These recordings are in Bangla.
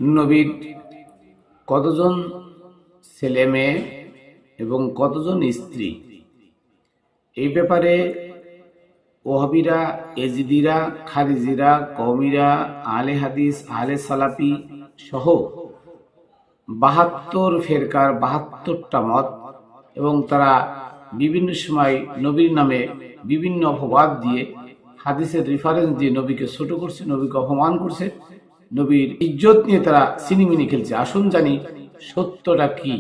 নবীর কতজন ছেলে মেয়ে এবং কতজন স্ত্রী, এই ব্যাপারে ওহাবিরা, এজিদিরা, খারিজিরা, কওমিরা, আহলে হাদিস, আহলে সালাফি সহ 72 ফেরকার 72টা মত, এবং তারা বিভিন্ন সময় নবীর নামে বিভিন্ন অপবাদ দিয়ে, হাদিসের রেফারেন্স দিয়ে নবীকে ছোট করছে, নবীকে অপমান করছে, নবীর ইজ্জত নিয়ে তারা সিনিমিনি খেলছে। আসুন জানি সত্যটা কি,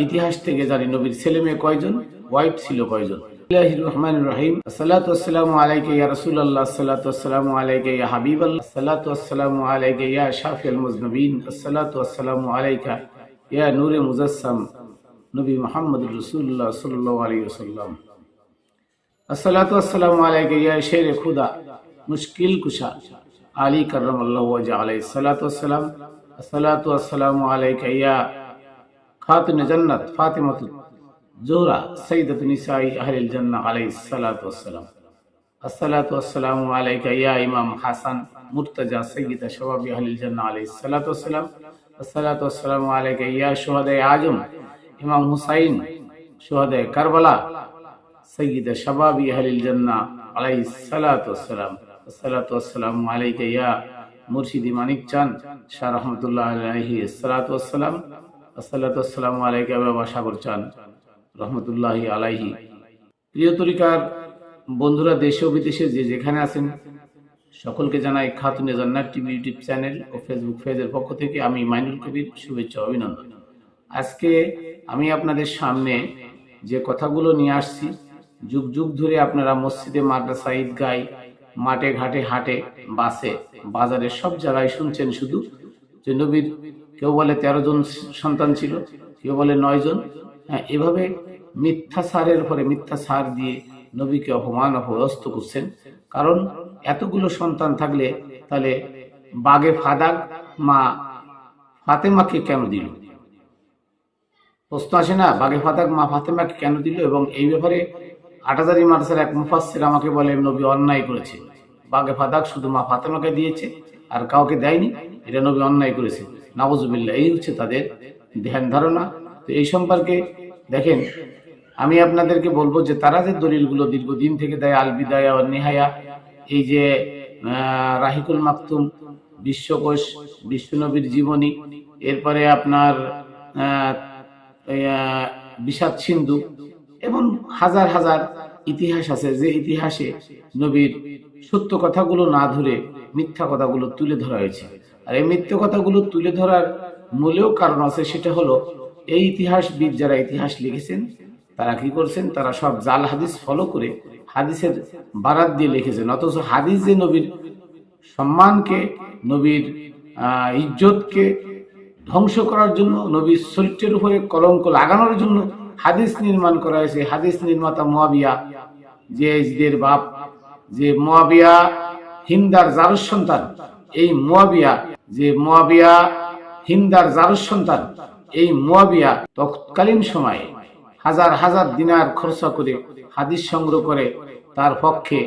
ইতিহাস থেকে জানি নবীর ছেলে মেয়ে কয়জন, ওয়াইফ ছিল কয়জন। বিসমিল্লাহির রহমানির রহিম। আসসালাতু ওয়াসসালামু আলাইকা ইয়া রাসূলুল্লাহ, আসসালাতু ওয়াসসালামু আলাইকা ইয়া হাবিবাল্লাহ, আসসালাতু ওয়াসসালামু আলাইকা ইয়া শাফিউল মুযনিবিন, আসসালাতু ওয়াসসালামু আলাইকা ইয়া নূরে মুজাসসাম নবী মুহাম্মদুর রাসূলুল্লাহ সাল্লাল্লাহু আলাইহি ওয়াসাল্লাম। আসসালাতু ওয়াসসালামু আলাইকা ইয়া শেরে খুদা মুশকিল কুশা আলী কাররামাল্লাহু ওয়াজহু আলাইহি সাল্লাতু ওয়াসসালাম। আসসালাতু ওয়াসসালামু আলাইকা ইয়া খাতুনে জান্নাত ফাতিমাতু জোহরা সাইয়্যিদাতু নিসাই আহলিল জান্নাহ আলাইহিস সালাতু ওয়াসসালাম। আসসালাতু ওয়াসসালামু আলাইকা ইয়া ইমাম হাসান মুর্তাজা সাইয়্যিদা শাবাবি আহলিল জান্নাহ আলাইহিস সালাতু ওয়াসসালাম। আসসালাতু ওয়াসসালামু আলাইকা ইয়া শুহাদায়ে আজম ইমাম হুসাইন শুহাদায়ে কারবালা সাইয়্যিদা শাবাবি আহলিল জান্নাহ আলাইহিস সালাতু ওয়াসসালাম। আসসালাতু ওয়াসসালামু আলাইকা ইয়া মুর্শিদি মানিক চাঁদ শাহ রহমাতুল্লাহ আলাইহি সালাতু ওয়াসসালাম। আসসালাতু ওয়াসসালামু আলাইকা বাবা সাগর চাঁদ রহমতুল্লাহি আলাইহি। প্রিয় তরিকার বন্ধুরা, দেশে ও বিদেশে যে যেখানে আছেন, সকলকে জানাই খাতুনে জান্নাত টিভি ইউটিউব চ্যানেল ও ফেসবুক পেজের পক্ষ থেকে আমি মাইনুল কবির শুভেচ্ছা অভিনন্দন। আজকে আমি আপনাদের সামনে যে কথাগুলো নিয়ে আসছি, যুগ যুগ ধরে আপনারা মসজিদে, মাদ্রাসা, ঈদগায়, মাঠে ঘাটে, হাটে, বাসে, বাজারে সব জায়গায় শুনছেন শুধু যে নবীর কেউ বলে 13 জন সন্তান ছিল, কেউ বলে 9 জন। হ্যাঁ, এভাবে মিথ্যাচারের পরে মিথ্যাচার দিয়ে নবীকে অপমান অপদস্থ করছেন। কারণ এতগুলো সন্তান থাকলে তাহলে বাগে ফাদাক মা ফাতেমাকে কেন দিল? প্রশ্ন আসে না? বাগে ফাদাক মা ফাতেমাকে কেন দিল? এবং এই ব্যাপারে আটাজারি মাদ্রাসার এক মুফাসসির আমাকে বলে নবী অন্যায় করেছে, বাগে ফাদাক শুধু মা ফাতেমাকে দিয়েছে আর কাউকে দেয়নি, এটা নবী অন্যায় করেছে। নাউজুবিল্লাহ, এই হচ্ছে তাদের ধ্যান ধারণা। তো এই সম্পর্কে দেখেন, আমি আপনাদেরকে বলবো যে তারা যে দলিলগুলো দীর্ঘদিন থেকে দেয়, আল বিদায়া ওয়ান নিহায়া, এই যে রাহিকুল মাকতুম, বিশ্বকোষ, বিশ্বনবীর জীবনী, এরপরে আপনার বিষাদ সিন্ধু, এবং হাজার হাজার ইতিহাস আছে, যে ইতিহাসে নবীর সত্য কথাগুলো না ধরে মিথ্যা কথাগুলো তুলে ধরা হয়েছে। আর এই মিথ্যা কথাগুলো তুলে ধরার মূলেও কারণ আছে, সেটা হলো এই ইতিহাসবিদ যারা ইতিহাস লিখেছেন তারা কি করছেন, তারা সব জাল হাদিস ফলো করে হাদিসের বারাত দিয়ে লিখেছেন। অথচ হাদিস যে নবীর সম্মানকে, নবীর ইজ্জতকে ধ্বংস করার জন্য, নবীর চরিত্রের উপরে কলঙ্ক লাগানোর জন্য হাদিস নির্মাণ করা হয়েছে। হাদিস নির্মাতা মুয়াবিয়া, যে ইয়াজিদের বাপ, যে মুয়াবিয়া হিন্দার জারুস সন্তান, এই মুয়াবিয়া, যে মুয়াবিয়া হিন্দার জারুস সন্তান, এই মুয়াবিয়া তৎকালীন সময়ে হাজার হাজার দিনার খরচা করে হাদিস সংগ্রহ করে তার পক্ষে,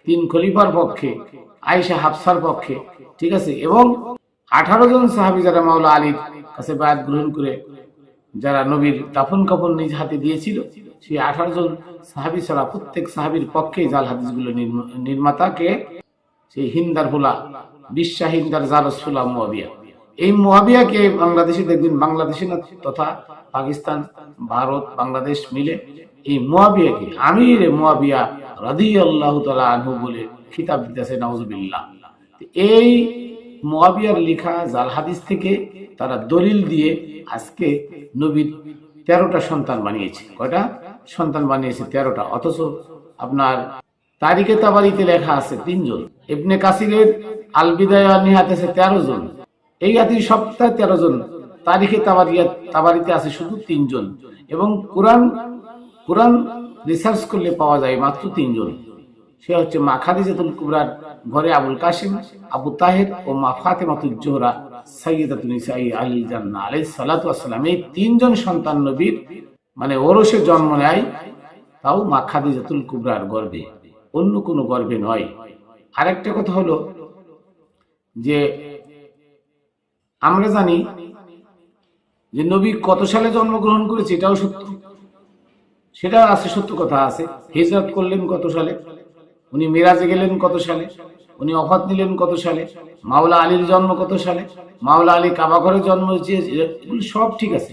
3 খলিফার পক্ষে, আয়েশা হাফসার পক্ষে, ঠিক আছে, এবং 18 জন সাহাবী যারা মাওলা আলীর কাছে বায়াত গ্রহণ করে যারা নবীর দাফন কাফন নিজ হাতে দিয়েছিল, সেই 18 জন সাহাবী ছাড়া প্রত্যেক সাহাবীর পক্ষে জাল হাদিসগুলো নির্মাতাকে সেই হিন্দার ফুলা, বিশ্বা হিন্দার জারুস ফুলা মুয়াবিয়া। এই মুয়াবিয়াকে বাংলাদেশে দেখবেন, বাংলাদেশে না তথা পাকিস্তান, ভারত, বাংলাদেশ মিলে এই মুয়াবিয়াকে আমির মুয়াবিয়া রাদিয়াল্লাহু তাআলা আনহু বলে খিতাব দিতেছে। নাউজুবিল্লাহ। এই মুয়াবিয়ার লেখা জাল হাদিস থেকে তারা দলিল দিয়ে আজকে নবীর 13টা সন্তান বানিয়েছে। কয়টা সন্তান বানিয়েছে? 13টা। অথচ আপনার তারিখে তাবারিতে লেখা আছে 3 জন। ইবনে কাসিরের আল বিদায়া ওয়ান নিহায়াতে আছে 13 জন। এই হাদিস সপ্তাহে 13 জন। তারিখে তাবারিতে আছে শুধু 3 জন। এবং কোরআন রিসার্চ করলে পাওয়া যায় মাত্র 3 জন। সে হচ্ছে মা খাদিজাতুল কুবরার ঘরে আবুল কাসিম, আবু তাহের ও মা ফাতেমাতুজ জোহরা সাইয়্যিদাতু নিসাই আহলিল জান্নাহ আলাইহিস সালাতু ওয়াসসালাম। এই 3 জন সন্তান নবীর মানে ওরসে জন্ম নেয়, তাও মা খাদিজাতুল কুবরার গর্ভে, অন্য কোনো গর্ভে নয়। আরেকটা কথা হলো যে আমরা জানি যে নবী কত সালে জন্মগ্রহণ করেছে, এটাও সত্য, সেটা আছে, সত্য কথা আছে। হিজরত করলেন কত সালে, উনি মিরাজে গেলেন কত সালে, উনি ওফাত নিলেন কত সালে, মাওলা আলীর জন্ম কত সালে, মাওলা আলী কাবা ঘরে জন্ম হয়েছে, এগুলো সব ঠিক আছে।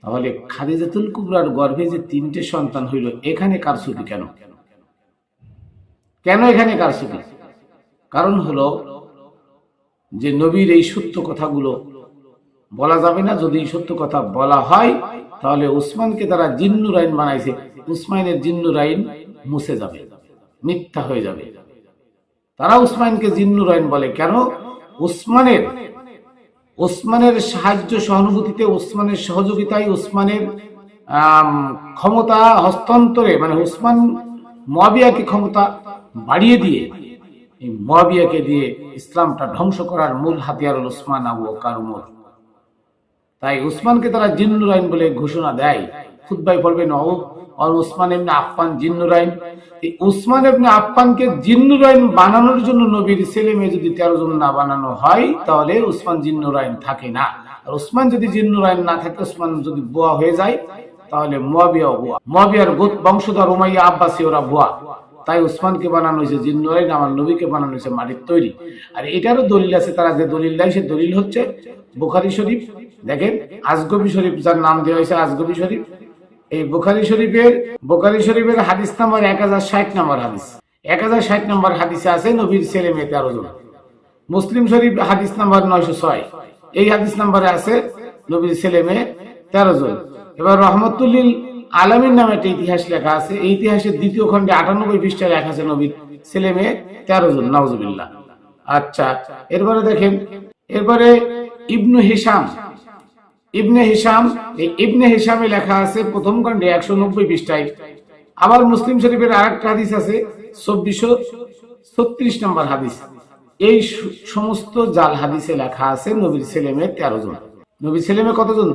তাহলে খাদিজাতুল কুবরার গর্ভে যে 3টে সন্তান হইল, এখানে কারসুপি কেন? কেন এখানে কারসুপি? কারণ হলো যে নবীর এই সত্য কথাগুলো বলা যাবে না। যদি সত্য কথা বলা হয় তাহলে উসমানকে তারা জিন্নুরাইন বানাইছে, উসমানের জিন্নুরাইন মুছে যাবে, মিথ্যা হয়ে যাবে। তারা উসমানকে জিন্নুরাইন বলে কেন? উসমানের সাহায্য সহানুভূতিতে, উসমানের সহযোগিতায়, উসমানের ক্ষমতা হস্তান্তরে, মানে উসমান মুয়াবিয়াকে ক্ষমতা বাড়িয়ে দিয়ে, এই মুয়াবিয়াকে দিয়ে ইসলামটা ধ্বংস করার মূল হাতিয়ার হল উসমান, আবু বকর, উমর। তাই উসমানকে তারা জিন্নুরাইন বলে ঘোষণা দেয়। খুতবায় বলবেন উসমান ইবনে আফফান জিন্নুরাইন। এই উসমান ইবনে আফফানকে জিন্নুরাইন বানানোর জন্য নবীর ছেলে মেয়ে যদি 13 জন না বানানো হয় তাহলে উসমান জিন্নুরাইন থাকে না। আর উসমান যদি জিন্নুরাইন না থাকে, উসমান যদি বুয়া হয়ে যায় তাহলে মুয়াবিয়া বুয়া, মুয়াবিয়ার বংশধর উমাইয়া আব্বাসী ওরা বুয়া। তাই উসমানকে বানানো হয়েছে জিন্নুরাইন, আমার নবীকে বানানো হয়েছে মাটির তৈরি। আর এটারও দলিল আছে, তারা যে দলিল দেয় সে দলিল হচ্ছে বুখারী শরীফ। দেখেন আজগবি শরীফ, যার নাম দেওয়া হয়েছে আজগবি শরীফ, এই বুখারী শরীফের হাদিস নাম্বার 1060 নম্বর হাদিস। 1060 নম্বর হাদিসে আছে নবীর ছেলে মেয়ে 13 জন। মুসলিম শরীফ হাদিস নাম্বার 906, এই হাদিস নাম্বারে আছে নবীর ছেলে মেয়ে 13 জন। এবার রহমতুল্লিল আলামিন নামে একটা ইতিহাস লেখা আছে, এই ইতিহাসের 2য় খণ্ডে 98 পৃষ্ঠায় লেখা আছে নবীর ছেলে মেয়ে 13 জন, নাউজুবিল্লাহ। আচ্ছা, এরপরে দেখেন, এরপরে ইবনে হিশাম, এই ইবনে হিশামে লেখা আছে 1ম খণ্ডে 190 পৃষ্ঠায়। আবার মুসলিম শরীফের আরেকটা হাদিস আছে 2436 নম্বর হাদিস। এই সমস্ত জাল হাদিসে লেখা আছে নবীর ছেলে মেয়ে 13 জন। নবীর ছেলে মেয়ে কতজন?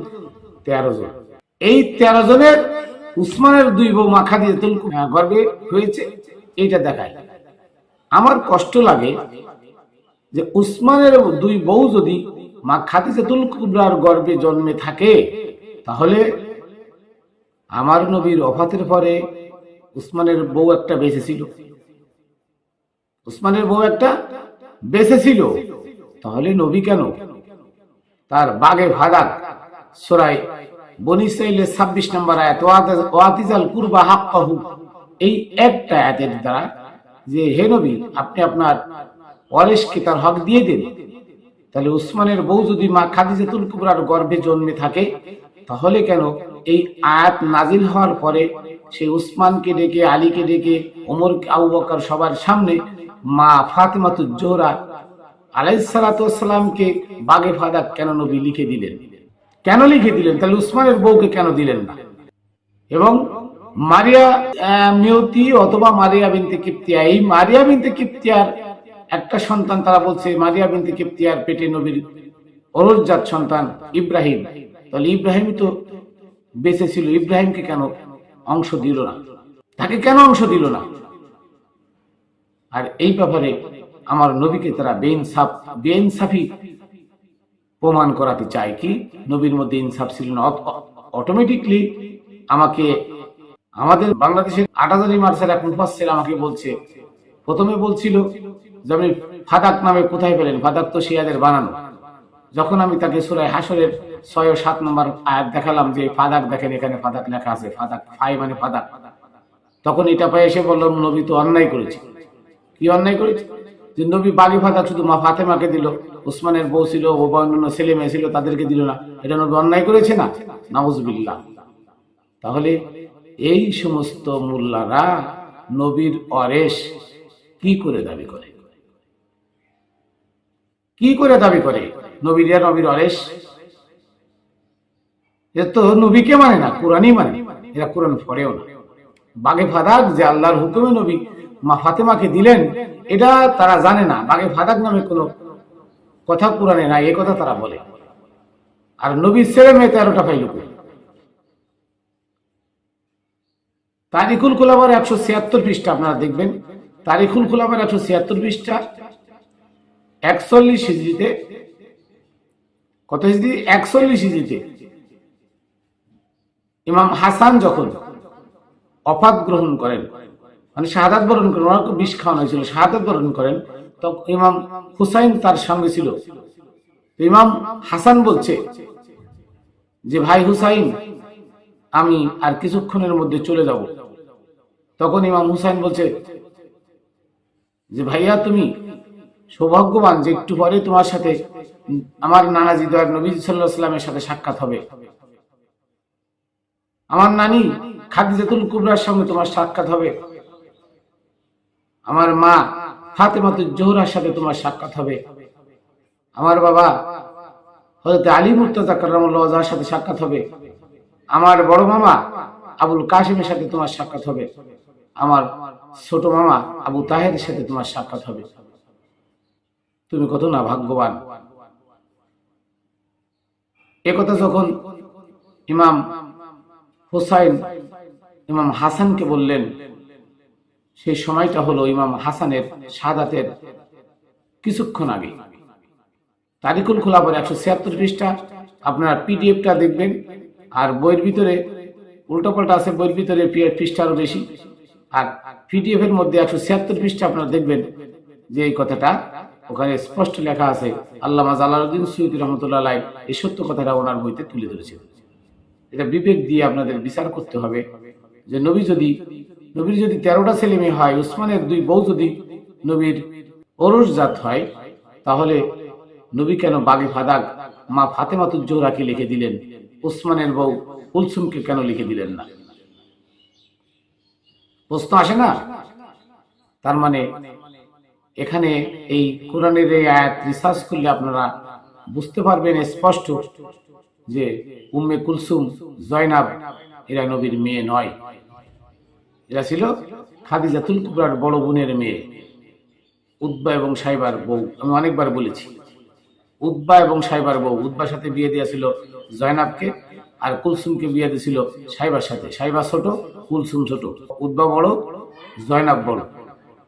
13 জন। এই 13 জনের উসমানের 2 বউ মা খাদিজাতুল কুবরা গর্ভে হয়েছে, এইটা দেখায়। আমার কষ্ট লাগে যে উসমানের 2 বউ যদি মা খাদিজাতুল কুবরার গর্ভে জন্মে থাকে, তাহলে আমার নবীর ওফাতের পরে উসমানের বউ একটা বেঁচে ছিল, তাহলে নবী কেন তার বাগে ফাদাক সূরা বনী ইসরাঈলের 26 নম্বর আয়াত ওয়াতিজাল কুরবা হাক্কাহু, এই একটা আয়াতের দ্বারা যে হে নবী আপনি আপনার ওয়ারিসকে তার হক দিয়ে দিন, তাহলে উসমানের বউ যদি মা খাদিজাতুল কুবরার গর্ভে জন্মে থাকে, তাহলে কেন এই আয়াত নাজিল হওয়ার পরে সেই উসমানকে ডেকে, আলীকে ডেকে, ওমর, আবু বকর সবার সামনে মা ফাতিমাতুজ জোহরা আলাইহিস সালাতু ওয়াস সালামকে বাগে ফাদাক কেন নবী লিখে দিলেন? তাহলে উসমানের বউকে কেন দিলেন না? এবং মারিয়া মিয়তি অথবা মারিয়া বিনতে কিপ্তিয়া, এই মারিয়া বিনতে কিপ্তিয়ার একটা সন্তান, তারা বলছে মারিয়া বিনতে কিপ্তিয়ার পেটে নবীর ওরসজাত সন্তান ইব্রাহিম, তাহলে ইব্রাহিমই তো বেঁচে ছিল, ইব্রাহিমকে কেন অংশ দিল না? তাকে কেন অংশ দিল না? আর এই ব্যাপারে আমার নবীকে তারা বেইনসাফি প্রমাণ করাতে চায়। কি নবীর মধ্যে ইনসাফ ছিল না? অটোমেটিকলি আমাদের বাংলাদেশের 8000 মার্চের এক মুফাসসির আমাকে বলছে, প্রথমে বলছিল যে আপনি ফাদাক নামে কোথায় পেলেন? ফাদাক তো শিয়াদের বানানো। যখন আমি তাকে সূরা হাশরের 6 ও 7 নম্বর আয়াত দেখালাম যে ফাদাক দেখেন, এখানে ফাদাক লেখা আছে, ফাদাক ফাই মানে ফাদাক, তখন এটা পাই এসে বললাম নবী তো অন্যায় করেছে। কি অন্যায় করেছে? যে নবী বাগি ফাদাক শুধু মা ফাতেমাকে দিল, উসমানের বউ ছিল, অন্যান্য ছেলে মেয়ে ছিল, তাদেরকে দিল না, এটা নবী অন্যায় করেছে না? নাউজুবিল্লাহ। তাহলে এই সমস্ত মোল্লারা নবীর ওয়ারিস কি করে দাবি করে? নবীর ওয়ারিস? এ তো নবীকে মানে না, কোরআনই মানে। এরা কোরআন পড়েও না। বাগে ফাদাক যে আল্লাহর হুকুমে নবী মা ফাতেমাকে দিলেন, এটা তারা জানে না। বাগে ফাদাক নামে কোনো কথা কোরআনে নাই, এই কথা তারা বলে। আর নবীর ছেলে মেয়ে 13টা পাইল। তারিখুল খুলাফার 176 পৃষ্ঠা আপনারা দেখবেন, তারিখুল খুলাফার 176 পৃষ্ঠা 41 হিজরিতে কত হিজরি? 41 হিজরিতে ইমাম হাসান যখন অফাত গ্রহণ করেন, মানে শাহাদাত বরণ করেন, ওনাকে বিষ খাওয়ানো হয়েছিল, শাহাদাত বরণ করেন, তখন ইমাম হুসাইন তার সঙ্গে ছিল। ইমাম হাসান বলছে যে ভাই হুসাইন, আমি আর কিছুক্ষণের মধ্যে চলে যাব। তখন ইমাম হুসাইন বলছে যে ভাইয়া, তুমি সৌভাগ্যবান যে একটু পরে তোমার সাথে আমার নানাজি দয়ার নবী সাল্লাল্লাহু আলাইহি ওয়াসাল্লামের সাথে সাক্ষাৎ হবে, আমার নানি খাদিজাতুল কুবরার সঙ্গে তোমার সাক্ষাৎ হবে, আমার মা ফাতেমাতুজ জোহরার সাথে তোমার সাক্ষাৎ হবে, আমার বাবা হযরত আলী মুর্তজা কাররামাল্লাহু ওয়াজহার সাথে সাক্ষাৎ হবে, আমার বড় মামা আবুল কাসিমের সাথে তোমার সাক্ষাৎ হবে, আমার ছোট মামা আবু তাহেরের সাথে তোমার সাক্ষাৎ হবে। তুমি কত না ভাগ্যবান। একথা যখন ইমাম হুসাইন ইমাম হাসানকে বললেন, সেই সময়টা হলো ইমাম হাসানের শাহাদাতের কিছুক্ষণ আগে। তারিকুল খুলাফার 176 পৃষ্ঠা, আপনারা পিডিএফটা দেখবেন, আর বইয়ের ভিতরে উল্টোপাল্টা আছে, বইয়ের ভিতরে পৃষ্ঠা আরো বেশি, আর পিডিএফ এর মধ্যে 176 পৃষ্ঠা আপনারা দেখবেন যে এই কথাটা ওখানে স্পষ্ট লেখা আছে। আল্লামা জালালউদ্দিন সুয়ুতী রহমাতুল্লাহ আলাইহি এই সত্য কথাটা ওনার বইতে তুলে ধরেছেন। এটা বিবেক দিয়ে আপনাদের বিচার করতে হবে যে নবীর যদি 13টা ছেলে মেয়ে হয়, উসমানের 2 বউ যদি নবীর ওরস জাত হয়, তাহলে নবী কেন বাগে ফাদাক মা ফাতেমাতুজ জোহরাকে লিখে দিলেন, উসমানের বউ কুলসুমকে কেন লিখে দিলেন না? প্রশ্ন আসে না? তার মানে এখানে এই কোরআনের এই আয়াত রিসার্চ করলে আপনারা বুঝতে পারবেন স্পষ্ট যে উম্মে কুলসুম, জয়নাব এরা নবীর মেয়ে নয়, এরা ছিল খাদিজাতুল কুবরার বড় বোনের মেয়ে, উতবা এবং সাইবার বউ। আমি অনেকবার বলেছি, উতবা এবং সাইবার বউ। উতবার সাথে বিয়ে দিয়েছিল জয়নাবকে, আর কুলসুমকে বিয়ে দিয়েছিল সাইবার সাথে। সাইবা ছোট, কুলসুম ছোট। উতবা বড়, জয়নাব বড়।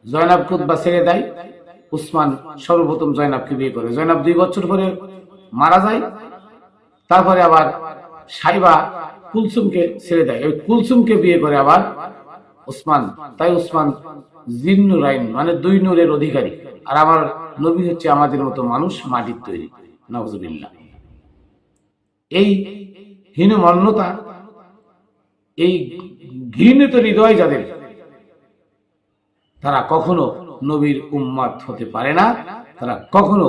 জয়নাবকে উতবা ছেড়ে দেয়, উসমান সর্বপ্রথম জয়নাবকে বিয়ে করে। জয়নাব 2 বছর পরে মারা যায়, তারপরে আবার সাইবা কুলসুমকে ছেড়ে দেয়, ওই কুলসুমকে বিয়ে করে আবার উসমান। তাই উসমান জিন্নুরাইন, মানে 2 নূরের অধিকারী। আর আমার নবী হচ্ছে আমাদের মতো মানুষ, মাটির তৈরি। নাউজুবিল্লাহ। এই হীনমন্যতা, এই ঘৃণিত হৃদয় যাদের, তারা কখনো নবীর উম্মত হতে পারে না, তারা কখনো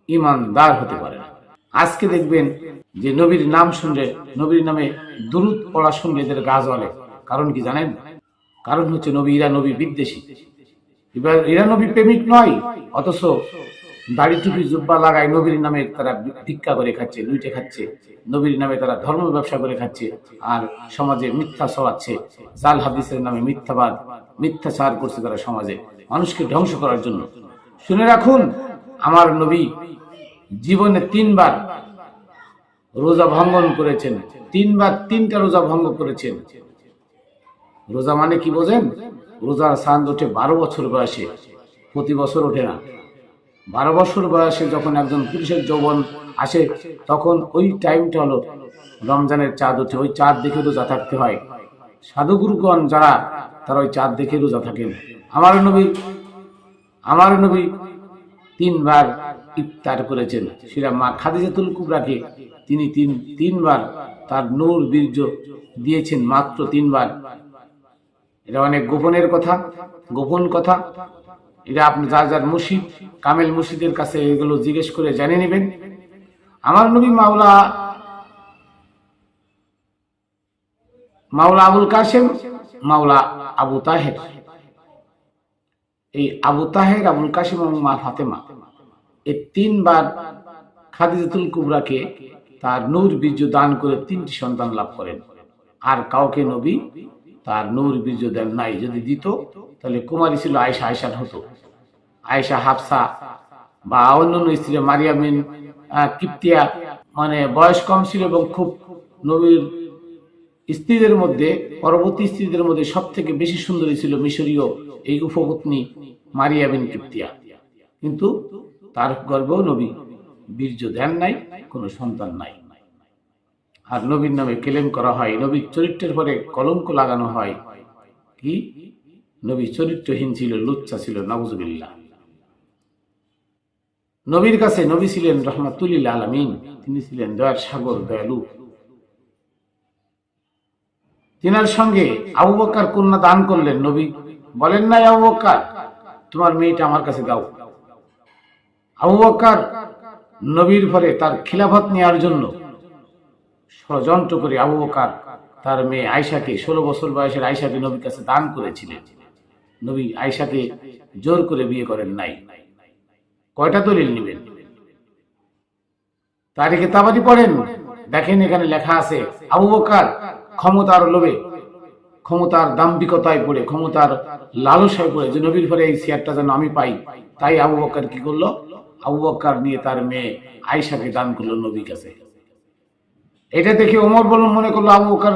ঈমানদার হতে পারে না। আজকে দেখবেন যে নবীর নাম শুনলে, নবীর নামে দুরূদ পড়া শুনলে এদের গা জ্বলে। কারণ কি জানেন? কারণ হচ্ছে এরা নবী বিদ্বেষী, এরা নবী প্রেমিক নয়, অথচ দাড়ি টুপি জুব্বা লাগায় নবীর নামে তারা ভিক্ষা করে খাচ্ছে, লুটে খাচ্ছে, নবীর নামে তারা ধর্ম ব্যবসা করে খাচ্ছে, আর সমাজে মিথ্যা ছড়াচ্ছে, জাল হাদিসের নামে মিথ্যাবাদ, মিথ্যাচার করছে তারা সমাজে মানুষকে ধ্বংস করার জন্য। শুনে রাখুন, আমার নবী জীবনে 3 বার রোজা ভঙ্গন করেছেন, 3 বার 3টা রোজা ভঙ্গ করেছেন। রোজা মানে কি বোঝেন? রোজার চাঁদ ওঠে 12 বছর বয়সে, প্রতি বছর ওঠে না। 12 বছর বয়সে যখন একজন পুরুষের যৌবন আসে, তখন ওই টাইমটা হলো রমজানের চাঁদ ওঠে। ওই চাঁদ দেখে রোজা থাকতে হয়। সাধুগুরুগণ যারা, তারা ওই চাঁদ দেখে রোজা থাকেন। আমার নবী 3 বার ইফতার করেছেন। সেটা মা খাদিজাতুল কুবরাকে তিনি 3 বার তার নূর বীর্য দিয়েছেন, মাত্র 3 বার। এটা অনেক গোপনের কথা, গোপন কথা। এটা আপনি যার মুর্শিদ, কামেল মুর্শিদের কাছে এগুলো জিজ্ঞেস করে জেনে নেবেন। আমার নবী মাওলা আবুল কাসেম, মাওলা আবু তাহের, এই আবু তাহের, আবুল কাসেম এবং মা ফাতেমা, এই 3 বার খাদিজাতুল কুবরাকে তার নূর বীর্য দান করে 3টি সন্তান লাভ করেন। আর কাউকে নবী তার নূর বীর্য দেন নাই। যদি দিত তাহলে কুমারী ছিল আয়েশা হতো। আয়েশা, হাফসা বা অন্যান্য স্ত্রী, মারিয়ামিন কিপ্তিয়া, মানে বয়স কম ছিল এবং খুব নবীর স্ত্রীদের মধ্যে, পরবর্তী স্ত্রীদের মধ্যে সব থেকে বেশি সুন্দরী ছিল মিশরীয় এই উপপত্নী মারিয়ামিন কিপ্তিয়া। কিন্তু তার গর্ভেও নবী বীর্য দেন নাই, কোনো সন্তান নাই। আর নবীর নামে কেলেম করা হয়, নবীর চরিত্রের পরে কলঙ্ক লাগানো হয় কি নবী চরিত্রহীন ছিল, লুচ্চা ছিল, নাউজুবিল্লাহ। নবীর কাছে নবী ছিলেন রহমাতুল লিল আলামিন, তিনি ছিলেন দয়ার সাগর, দয়ালু। তিনার সঙ্গে আবু বকর কন্যা দান করলেন। নবী বলেন নাই আবু বকর তোমার মেয়েটা আমার কাছে দাও। আবু বকর নবীর পরে তার খিলাফত নেওয়ার জন্য ষড়যন্ত্র করে আবু বকর তার মেয়ে আয়েশাকে, 16 বছর বয়সের আয়েশাকে নবীর কাছে দান করেছিলেন। নবী আয়েশাকে জোর করে বিয়ে করেন নাই। কয়টা দলিল নেবেন? তারিখে তাবারি পড়েন, দেখেন এখানে লেখা আছে আবু বকর ক্ষমতার লোভে, ক্ষমতার দাম্ভিকতায় পড়ে, ক্ষমতার লালসায় পড়ে, যে নবীর পরে এই চেয়ারটা যেন আমি পাই, তাই আবু বকর কি করলো? আবু বকর নিয়ে তার মেয়ে আয়েশাকে দান করলো নবীর কাছে। এটা দেখে ওমর মনে করলো আবু বকর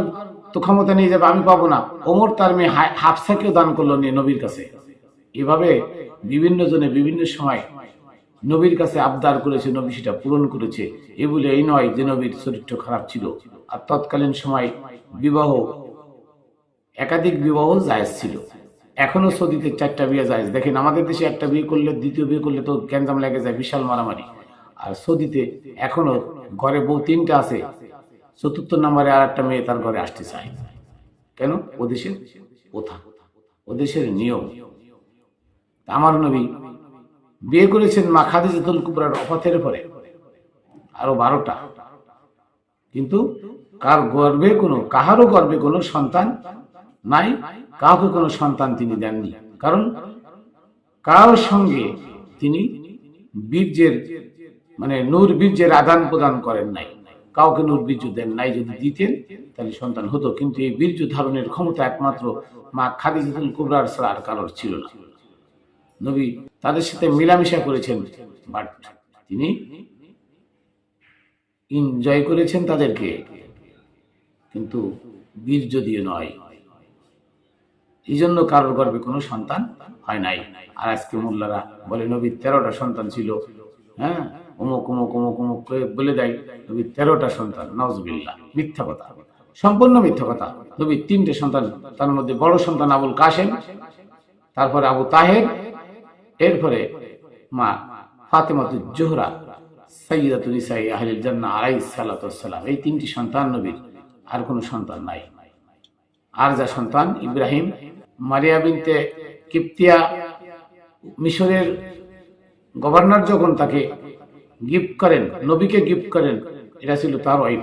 তো ক্ষমতা নিয়ে যাবে, আমি পাবো না। ওমর তার মেয়ে হাফসাকেও দান করলো নিয়ে নবীর কাছে। এভাবে বিভিন্ন জনে বিভিন্ন সময় নবীর কাছে আবদার করেছে, নবী সেটা পূরণ করেছে। এ বলে এই নয় যে নবীর চরিত্র খারাপ ছিল। আর তৎকালীন সময় বিবাহ, একাধিক বিবাহ জায়েজ ছিল। এখনো সৌদিতে 4টা বিয়ে জায়েজ। দেখেন আমাদের দেশে একটা বিয়ে করলে, দ্বিতীয় বিয়ে করলে তো গ্যাঞ্জাম লেগে যায়, বিশাল মারামারি। আর সৌদিতে এখনো ঘরে বউ 3টা আছে, 4র্থ নম্বরে আর একটা মেয়ে তার ঘরে আসতে চায়। কেন? ওদেশের প্রথা, ওদেশের নিয়ম। আমার নবী বিয়ে করেছেন মা খাদিজাতুল কুবরার ওফাতের পরে আরো 12টা, কিন্তু কাহারও গর্ভে কোনো সন্তান নাই, কাউকে কোনো সন্তান তিনি দেননি। কারণ কারোর সঙ্গে তিনি বীর্যের নূর বীর্যের আদান প্রদান করেন নাই, কাউকে নূর বীর্য দেন নাই। যদি দিতেন তাহলে সন্তান হতো, কিন্তু এই বীর্য ধারণের ক্ষমতা একমাত্র মা খাদিজাতুল কুবরার ছাড়া আর কারোর ছিল না। নবী তাদের সাথে মিলামিশা করেছেন, বাট তিনি এনজয় করেছেন তাদেরকে, কিন্তু বীর্য দিয়ে নয়। এই জন্য কারোর গর্ভে কোনো সন্তান হয় নাই। আর আজকে মোল্লারা বলে নবীর 13টা সন্তান ছিল, হ্যাঁ, অমুক অমুক অমুক অমুক বলে দেয় নবীর 13টা সন্তান। নাউজুবিল্লাহ, মিথ্যা কথা, সম্পূর্ণ মিথ্যা কথা। নবীর 3টে সন্তান, তার মধ্যে বড় সন্তান আবুল কাসেম, তারপরে আবু তাহের, এরপরে মা ফাতেমাতুজ জোহরা সাইয়্যিদাতুন নিসাই আহলিল জান্নাহ আলাইহিস সালাতু ওয়াস সালাম। এই 3টি সন্তান নবীর, আর কোনো সন্তান নাই। আর যা সন্তান ইব্রাহিম, মারিয়া বিনতে কিপ্তিয়া, মিশরের গভর্নর যখন তাকে গিফট করেন, নবীকে গিফট করেন, এটা ছিল তার ওয়াইফ।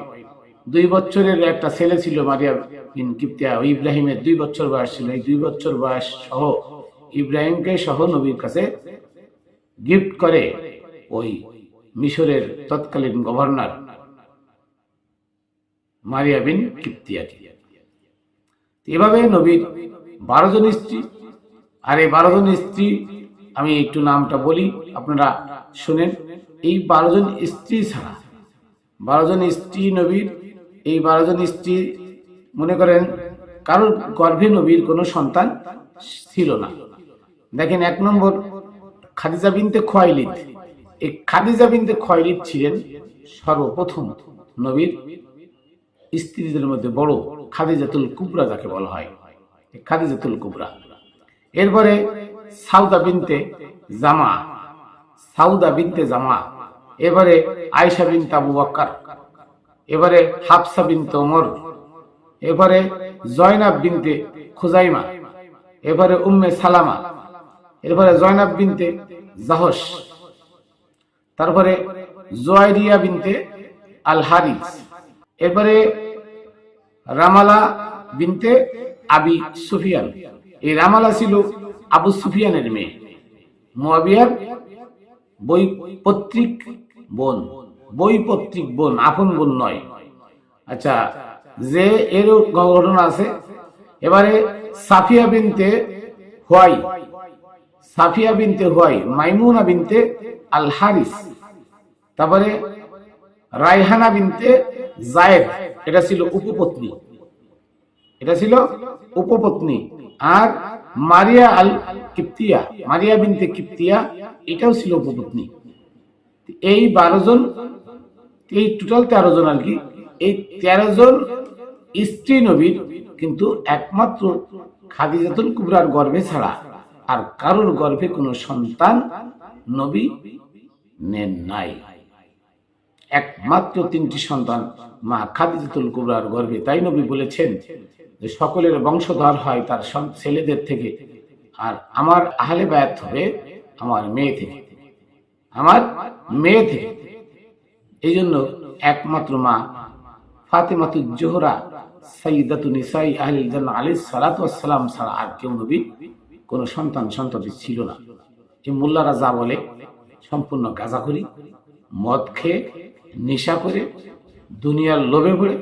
2 বছরের একটা ছেলে ছিল মারিয়া বিন কিপ্তিয়া। ওই ইব্রাহিমের 2 বছর বয়স ছিল। এই 2 বছর বয়স সহ ইব্রাহিমকে সহ নবীর কাছে গিফট করে ওই মিশরের তৎকালীন গভর্নর মারিয়া বিন কিপ্তিয়াকে। এভাবে নবীর 12 জন স্ত্রী। আর এই 12 জন স্ত্রী, আমি একটু নামটা বলি, আপনারা শুনেন। এই 12 জন স্ত্রী ছাড়া, 12 জন স্ত্রী নবীর, এই 12 জন স্ত্রী মনে করেন কারোর গর্ভে নবীর কোনো সন্তান ছিল না। দেখেন 1 নম্বর খাদিজা বিনতে খুয়াইলিদ। এই খাদিজা বিনতে খুয়াইলিদ ছিলেন সর্বপ্রথম নবীর স্ত্রীদের মধ্যে বড়, খাদিজাতুল কুবরা যাকে বলা হয়, খাদিজাতুল কুবরা। এরপরে সাউদা বিনতে জামা, সাউদা বিনতে জামা। এবারে আয়েশা বিনতে আবু বকর। এবারে হাফসা বিনতে ওমর। এবারে জয়নাব বিনতে খুজাইমা। এবারে উম্মে সালামা। এরপরে জয়নাব বিনতে জাহশ। তারপরে জুয়াইরিয়া বিনতে আল হারিস। এরপরে রামালা বিনতে আবি সুফিয়ান। এই রামালা ছিল আবু সুফিয়ানের মেয়ে, মুয়াবিয়ার বৈপত্রিক বোন, বৈপত্রিক বোন, আপন বোন নয়। আচ্ছা, যে এরও ঘটনা আছে। এবারে সাফিয়া বিনতে হুয়াই, সাফিয়া বিনতে হুয়াই, মাইমুনা বিনতে আল হারিস। তারপরে রায়হানা বিনতে জায়েদ, এটা ছিল উপপত্নী, এটা ছিল উপপত্নী। আর মারিয়া আল কিপ্তিয়া, মারিয়া বিনতে কিপ্তিয়া, এটাও ছিল উপপত্নী। এই 12 জন, এই টোটাল 13 জন আর কি, এই 13 জন স্ত্রী নবীর, কিন্তু একমাত্র খাদিজাতুল কুবরার গর্ভে ছাড়া আর কারোর গর্ভে কোনো সন্তান নবী নেন নাই। একমাত্র 3টি সন্তান মা খাদিজাতুল কুবরার গর্ভে। তাই নবী বলেছেন যে সকলের বংশধর হয় তার ছেলেদের থেকে, আর আমার আহলে বায়াত হবে আমার মেয়ে থেকে, আমার মেয়ে থেকে। এই জন্য একমাত্র মা ফাতেমাতুজ জোহরা সাইয়্যিদাতু নিসাই আহলিল জান্নাহ আলাইহিস সালাতু ওয়াস সালাম ছাড়া আর কেউ নবীর কোনো সন্তান ছিল না। এই মোল্লারা যা বলে সম্পূর্ণ গাঁজাখুরি, মদ খেয়ে নেশা করে দুনিয়ার লোভে পড়ে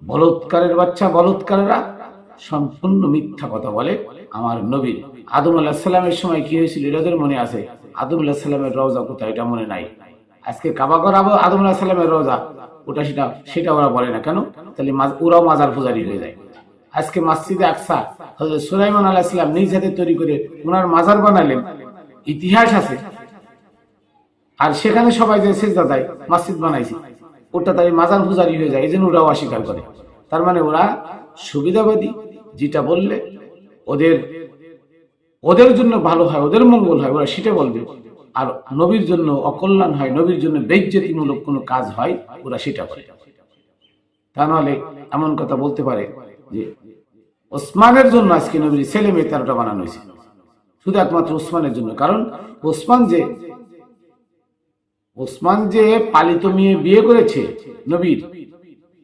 বলৎকারের বাচ্চা বলৎকারেরা সম্পূর্ণ মিথ্যা কথা বলে। আমার নবীর আদম আলাইহিস সালামের সময় কি হয়েছিল এদের মনে আছে? আদম আলাইহিস সালামের রওজা কোথায় এটা মনে নাই। আজকে কাবা ঘর আদম আলাইহিস সালামের রওজা, ওটা সেটা ওরা বলে না কেন? তাহলে ওরাও মাজার পূজারী হয়ে যায়। আজকে মসজিদে আকসা হযরত সুলাইমান আলাইহিস সালাম নিজ হাতে তৈরি করে ওনার মাজার বানালেন, ইতিহাস আছে। আর সেখানে সবাই যে সিজদা দেয়, মসজিদ বানাইছে, ওটা তাই মাজার পূজারী হয়ে যায়। এই জন্য ওরাও অস্বীকার করে। তার মানে ওরা সুবিধাবাদী, যেটা বললে ওদের জন্য ভালো হয়, ওদের মঙ্গল হয়, ওরা সেটা বলবে। আর নবীর জন্য অকল্যাণ হয়, নবীর জন্য বেইজ্জতিমূলক কোনো কাজ হয়, ওরা সেটা করে। তা নাহলে এমন কথা বলতে পারে যে ওসমানের জন্য আজকে নবীর ছেলে মেয়ে 13টা বানানো হয়েছে, শুধু একমাত্র ওসমানের জন্য। কারণ ওসমান যে পালিত মেয়ে বিয়ে করেছে নবীর,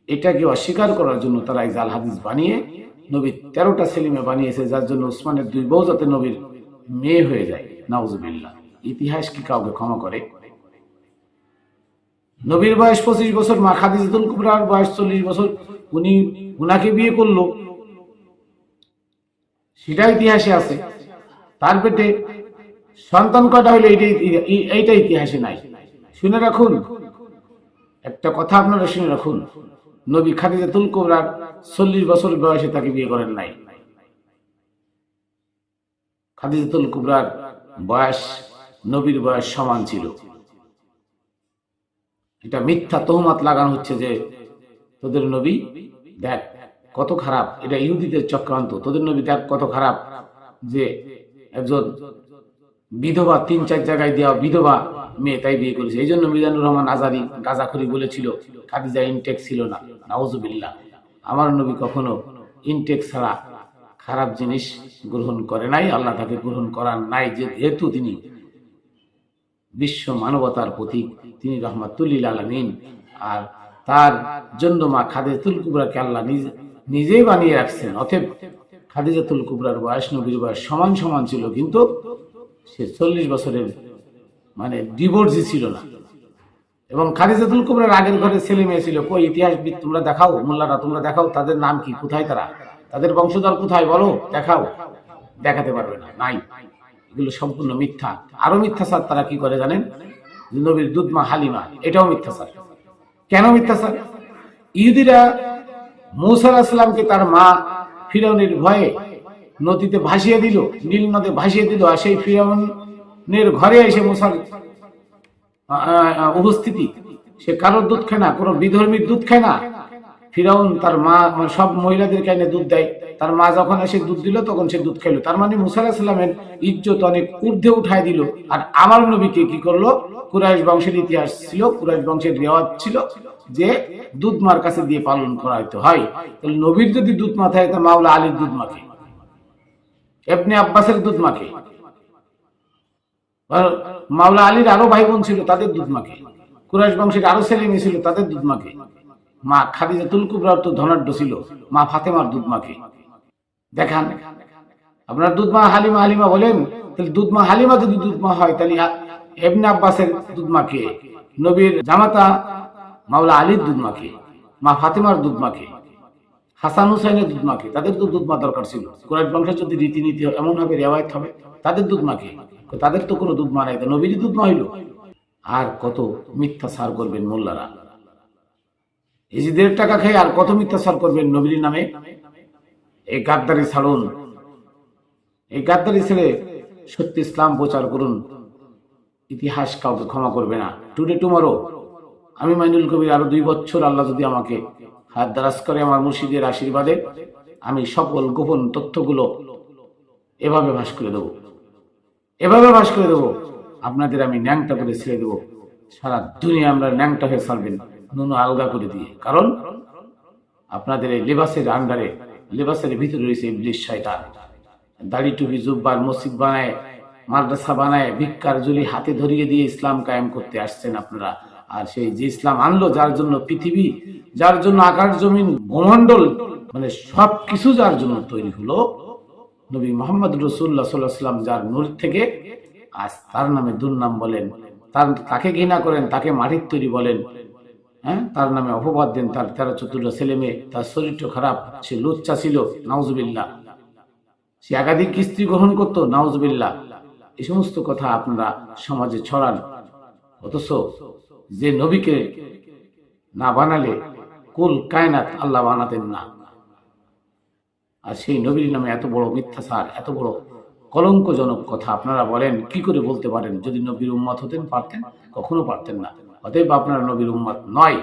এটাকে অস্বীকার করার জন্য তারা এই জাল হাদিস বানিয়ে নবীর 13টা ছেলে মেয়ে বানিয়েছে, যার জন্য ওসমানের 2 বউ যাতে নবীর মেয়ে হয়ে যায়। নাউজুবিল্লাহ। ইতিহাস কি কাউকে ক্ষমা করে? নবীর বয়স 25 বছর, মা খাদিজাতুল কুবরার বয়স 40 বছর, উনাকে বিয়ে করলো, সেটা ইতিহাসে আছে। তার পেটে সন্তান কয়টা হইলো এইটা ইতিহাসে নাই। শুনে রাখুন একটা কথা, আপনারা শুনে রাখুন, নবী খাদিজাতুল কুবরার 40 বছর বয়সে তাকে বিয়ে করেন নাই। খাদিজাতুল কুবরার বয়স নবীর বয়স সমান ছিল। এটা মিথ্যা তহমত লাগানো হচ্ছে যে তোদের নবী দেখ কত খারাপ, এটা ইহুদিদের চক্রান্ত। তোদের নবী দেখ কত খারাপ যে একজন বিধবা 3-4 জায়গায় দেওয়া বিধবা মেয়ে তাই বিয়ে করেছে। এই জন্য মিজানুর রহমান আজারি গাঁজাখুরি বলেছিল খাদিজা ইনটেক ছিল না। নাউজুবিল্লাহ। আমার নবী কখনো ইনটেক ছাড়া খারাপ জিনিস গ্রহণ করে নাই, আল্লাহ তাকে গ্রহণ করার নাই, যেহেতু তিনি বিশ্ব মানবতার প্রতীক, তিনি রহমাতুল লিল আলামিন। আর তার জন্য মা খাদিজাতুল কুবরাকে আল্লাহ নিজেই বানিয়ে রাখছেন। অতএব খাদিজাতুল কুবরার বয়স নবীর বয়স সমান সমান ছিল, কিন্তু সে 40 বছরের মানে ডিভোর্সই ছিল না। এবং খাদিজাতুল কুবরার আগের ঘরে ছেলে মেয়ে ছিল। কই ইতিহাসবিদ তোমরা দেখাও, মোল্লারা তোমরা দেখাও, তাদের নাম কি, কোথায় তারা, তাদের বংশধর কোথায়, বলো, দেখাও। দেখাতে পারবে না, নাই। এগুলো সম্পূর্ণ মিথ্যা। আরো মিথ্যাচার তারা কি করে জানেন? নবীর দুধমা হালিমা, এটাও মিথ্যাচার। কেন মিথ্যাচার? ইহুদিরা মূসা আলাইহিস সালামকে তার মা ফিরআউনের ভয়ে নদীতে ভাসিয়ে দিল, নীল নদে ভাসিয়ে দিল। আর সেই ফিরআউনের ঘরে এসে মূসার উপস্থিতি, সে কারোর দুধ খায় না, কোনো বিধর্মীর দুধ খায় না। ফিরআউন তার মা সব মহিলাদেরকে এনে দুধ দেয়, তার মা যখন এসে দুধ দিল তখন সে দুধ খাইলো। তার মানে মূসা আলাইহিস সালামের ইজ্জত অনেক ঊর্ধ্বে উঠায় দিল। আর আমার নবীকে কি করলো? কুরাইশ বংশের ইতিহাস ছিল, কুরাইশ বংশের রেওয়াজ ছিল যে দুধ মার কাছে দিয়ে পালন করাইতে হয়। তাহলে নবীর যদি দুধ মাথায়, তো মাওলা আলীর দুধ মাখে, ইবনে আব্বাসের দুধ মাখে, মাওলা আলীর আরো ভাই বোন ছিল, তাদের দুধ মাখে, কুরাইশ বংশের আরো ছেলে মেয়ে ছিল, তাদের দুধ মাখে। মা খাদিজাতুল কুবরার তো ধনাঢ্য ছিল, মা ফাতেমার দুধ মাখে। দেখান আপনার দুধমা হালিমা, হালিমা বলেন, তাহলে দুধমা হালিমা যদি দুধমা হয়, তাহলে ইবনে আব্বাসের দুধ মাখে, নবীর জামাতা মাওলা আলীর দুধ মাখে, মা ফাতেমার দুধ মাখে, হাসান হুসাইনের দুধ মাখে। তাদের তো দুধ মা দরকার ছিল। কুরাইশ বংশের যদি রীতিনীতি এমন হবে, রেওয়ায়ত হবে, তাদের দুধ মাখে। তাদের তো কোনো দুধ মা নাই, নবীরই দুধ মা হইল। আর কত মিথ্যাচার করবেন মোল্লারা, এই যে 1.5 টাকা খেয়ে আর কত মিথ্যাচার করবেন নবীর নামে। এই গাদ্দারি ছাড়ুন, এই গাদ্দারি ছেড়ে সত্য ইসলাম প্রচার করুন। ইতিহাস কাউকে ক্ষমা করবে না। টুডে টুমরো আমি মাইনুল কবির আরো 2 বছর আল্লাহ যদি আমাকে হাত দারাজ করে আমার মুর্শিদের আশীর্বাদে আমি সকল গোপন তথ্যগুলো এভাবে ফাঁস করে দেবো, এভাবে ফাঁস করে দেবো, আপনাদের আমি ন্যাংটা করে ছেড়ে দেবো। সারা দুনিয়া আমরা ন্যাংটা হয়ে ছাড়বেন নুন আলগা করে দিয়ে। কারণ আপনাদের এই লেবাসের আন্ডারে, লেবাসের ভিতরে রয়েছে ইবলিস শয়তান। দাড়ি টুপি জুব্বার মসজিদ বানায়, মাদ্রাসা বানায়, ভিক্ষার ঝুলি হাতে ধরিয়ে দিয়ে ইসলাম কায়েম করতে আসছেন আপনারা। আর সেই যে ইসলাম আনলো, যার জন্য পৃথিবী, যার জন্য আকাশ জমিন ভূমণ্ডল, মানে সবকিছু যার জন্য তৈরি হলো, নবী মোহাম্মদ রাসূলুল্লাহ সাল্লাল্লাহু আলাইহি ওয়াসাল্লাম যার নূর থেকে, আজ তার নামে দুর্নাম বলেন, তাকে ঘৃণা করেন, তাকে মাটির তৈরি বলেন, হ্যাঁ, তার নামে অপবাদ দেন। তার 13-14টা ছেলে মেয়ে, তার চরিত্র খারাপ, সে লুচ্চা ছিল, নাউজুবিল্লাহ, সে একাধিক স্ত্রী গ্রহণ করতো, নাউজুবিল্লাহ। এই সমস্ত কথা আপনারা সমাজে ছড়ান। অথচ যে নবীকে না বানালে কুল কায়নাত আল্লাহ বানাতেন না। আর সেই নবীর নামে এত বড় মিথ্যাচার, এত বড় কলঙ্কজনক কথা আপনারা বলেন, কি করে বলতে পারেন? যদি নবীর উম্মত হতেন পারতেন? কখনো পারতেন না। অতএব আপনারা নবীর উম্মত নয়,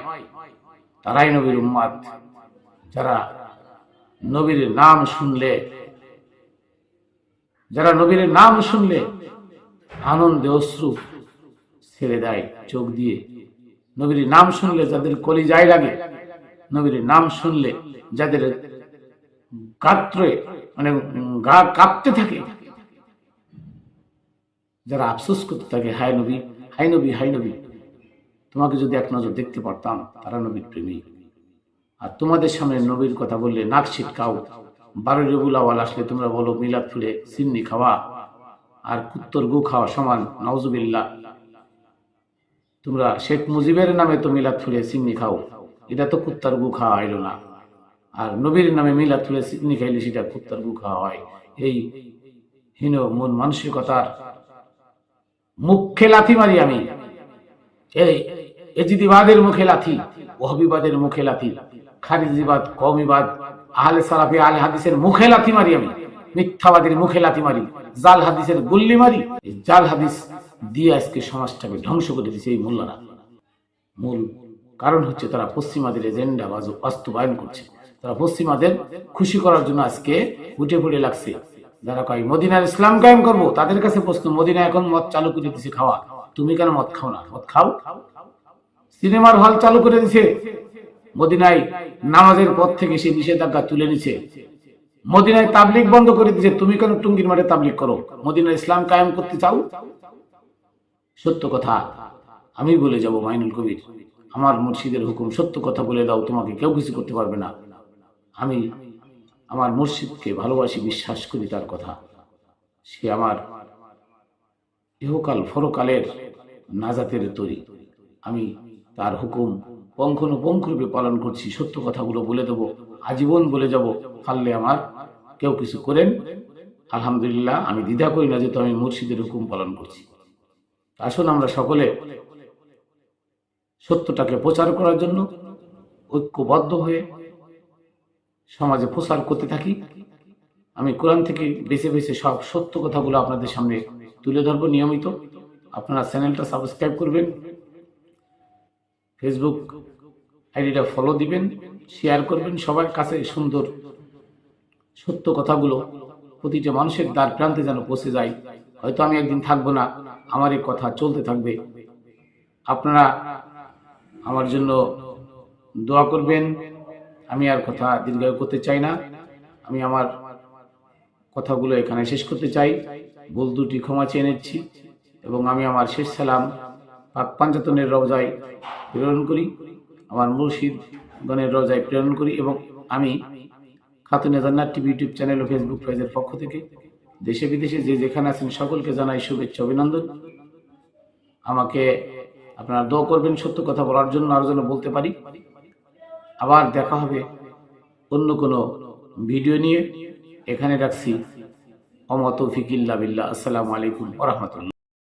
তারাই নবীর উম্মত যারা নবীর নাম শুনলে, যারা নবীর নাম শুনলে আনন্দে অশ্রু ছেড়ে দেয় চোখ দিয়ে। নবীর নাম শুনলে যাদের কলিজায় লাগে, নবীর নাম শুনলে যাদের গাত্রে মানে গা কাঁপতে থাকে, যারা আফসোস করতে থাকে, হায় নবী, হায় নবী, হায় নবী, তোমাকে যদি এক নজর দেখতে পারতাম, তারা নবীর প্রেমী। আর তোমাদের সামনে নবীর কথা বললে নাক ছিটকাও। 12 রবিউল আউয়াল আসলে তোমরা বলো মিলাদ ফুলে সিন্নি খাওয়া আর কুত্তর গু খাওয়া সমান, নাউজুবিল্লাহ। তোমরা শেখ মুজিবের নামে তো মিলাদ ফুলে সিন্নি খাও, এটা তো কুত্তার গু খাওয়া হইল না। আর নবীর নামে মিলাদ ফুলে সিন্নি খাইলে সেটা কুত্তার গু খাওয়া হয়। এই হীন মন মানসিকতার মুখে লাথি মারি আমি। এই এজিদিবাদের মুখে লাথি, ওয়াহাবিবাদের মুখে লাথি, খারিজিবাদ, কওমিবাদ, আহলে সালাফি আহলে হাদিসের মুখে লাথি মারি আমি। মিথ্যাবাদীর মুখে লাথি মারি, জাল হাদিসের গুল্লি মারি। এই জাল হাদিস দিয়ে আজকে সমাজটাকে ধ্বংস করে দিয়েছে এই মোল্লারা। মূল কারণ হচ্ছে তারা পশ্চিমাদের এজেন্ডা বাস্তবায়ন করছে। তারা পশ্চিমাদের খুশি করার জন্য আজকে উঠে পড়ে লাগছে। যারা কয় মদিনার ইসলাম কায়েম করবো, তাদের কাছে প্রশ্ন, মদিনা এখন মদ চালু করে দিছে খাওয়া, তুমি কেন মদ খাও না? মদ খাও। সিনেমার হল চালু করে দিছে, মদিনায় নামাজের পর থেকে সে নিষেধাজ্ঞা তুলে নিছে। মদিনায় তাবলিগ বন্ধ করে দিছে, তুমি কেন টুঙ্গির মাঠে তাবলিগ করো? মদিনার ইসলাম কায়েম করতে চাও? সত্য কথা আমি বলে যাব মাইনুল কবির, আমার মুর্শিদের হুকুম, সত্য কথা বলে দাও, তোমাকে কেউ কিছু করতে পারবে না। আমি আমার মুর্শিদকে ভালোবাসি, বিশ্বাস করি তার কথা। সে আমার ইহকাল ফরকালের নাজাতের তরি। আমি তার হুকুম পঙ্খানুপুঙ্খরূপে পালন করছি। সত্য কথাগুলো বলে দেব, আজীবন বলে যাব। পারলে আমার কেউ কিছু করেন, আলহামদুলিল্লাহ, আমি দ্বিধা করি না, যেহেতু আমি মুর্শিদের হুকুম পালন করছি। আসুন আমরা সকলে সত্যটাকে প্রচার করার জন্য ঐক্যবদ্ধ হয়ে সমাজে প্রচার করতে থাকি। আমি কোরআন থেকে বেছে বেছে সব সত্য কথাগুলো আপনাদের সামনে তুলে ধরবো নিয়মিত। আপনারা চ্যানেলটা সাবস্ক্রাইব করবেন, ফেসবুক আইডিটা ফলো দিবেন, শেয়ার করবেন, সবার কাছে সুন্দর সত্য কথাগুলো প্রতিটা মানুষের দ্বার প্রান্তে যেন পৌঁছে যায়। হয়তো আমি একদিন থাকবো না, আমার এই কথা চলতে থাকবে। আপনারা আমার জন্য দোয়া করবেন। আমি আর কথা দীর্ঘায়ু করতে চাই না, আমি আমার কথাগুলো এখানে শেষ করতে চাই। ভুল দুটি ক্ষমা চেয়ে নিচ্ছি এবং আমি আমার শেষ সালাম পাক পাঞ্জাতনের রওজায় প্রেরণ করি, আমার মুর্শিদগণের রওজায় প্রেরণ করি। এবং আমি খাতুনে জান্নাত টিভি ইউটিউব চ্যানেল ও ফেসবুক পেজের পক্ষ থেকে দেশে বিদেশে যে যেখানে আছেন সকলকে জানাই শুভেচ্ছা, অভিনন্দন। আমাকে আপনারা দোয়া করবেন সত্য কথা বলার জন্য, আরো যেন বলতে পারি। আবার দেখা হবে অন্য কোনো ভিডিও নিয়ে। এখানে রাখছি। ওয়া মা তৌফিক ইল্লা বিল্লাহ। আসসালামু আলাইকুম ওয়া রাহমাতুল্লাহ।